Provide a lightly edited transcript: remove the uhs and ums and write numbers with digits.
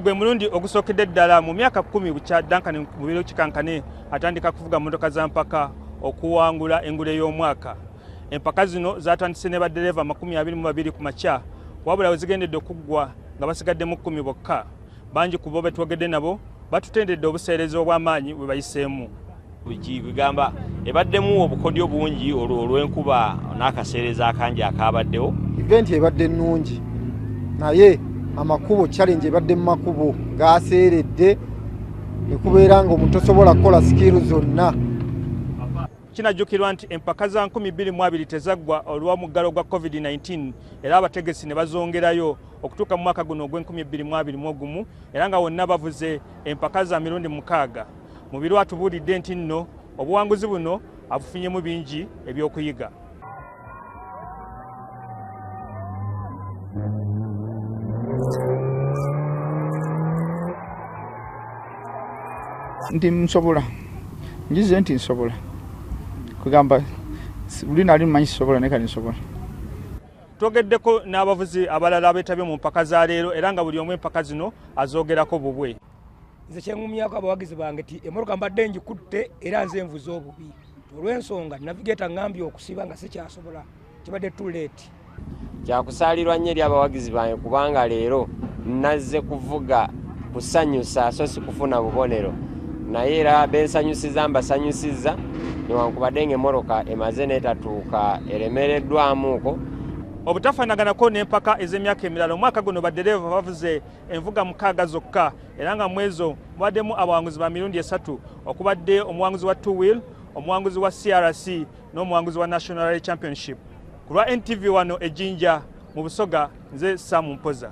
Guno gwe mulundi ogusookedde ddala mu myaka 10 bukya Duncan Mubiru Kikankane atandika kuvuga motoka za mpaka okuwangula engule y'omwaka. Empaka zino zatandise ne baddereva 22 ku makya, wabula we zigendedde okuggwa nga basigaddemu 10 bokka. Bangi ku bo betwogedde nabo batutendedde obuseerezi obw'amaanyi bwe bayiseemu. Bigamba ebaddemu obukodyo bungi olw'enkuba n'akaseereza akangi akabaddewo. Eventi ebadde nnungi naye amakubo challenge ebadde mu makubo gaaseeredde ekubeera nga omuntu tosobola kukola sikiru zonna. Kinajjukirwa nti empaka za 2020 tezaggwa olwa muggalo gwa COVID-19 era abategesi ne bazongerayo okutuuka mu mwaka guno ogw'2021 era nga wonna bavuze empaka za mirundi mukaaga. Mubiru atubuulidde nti nno obuwanguzi buno abufunyemu bingi ebyokuyiga. Ndi nsobola njize nti nsobola kugamba buli nali mmanyi nsobola naye kati nsobola. Twogeddeko n'abavuzi abalala beetabye mu mpaka za leero era nga buli omu empaka zino azoogerako bubwe. Nze kyengumyako abawagizi bange ti emmotoka mbadde ngikutte era nze nvuze obubi olw'ensonga navigator ngambye okusiba nga sikyasobola kibadde too late. Kyakusaalirwa nnyo eri abawagizi bange kubanga leero nazze kuvuga kusanyusa so si kufuna bubonero naye era bensanyusiza mbasanyusizza newankubadde ng'emmotoka emaze n'etatuuka eremereddwamuuko. Obutafaanaganako n'empaka ez'emyaka emirala omwaka guno baddereva bavuze envuga mukaaga zokka era nga mwezo mubaddemu abawanguzi ba mirundi 3 okubadde omuwanguzi wa 2-wheel, omuwanguzi wa CRC n'omuwanguzi wa National Rally Championship. Ku lwa NTV wano e Jinja mu Busoga nze Sam Mpoza.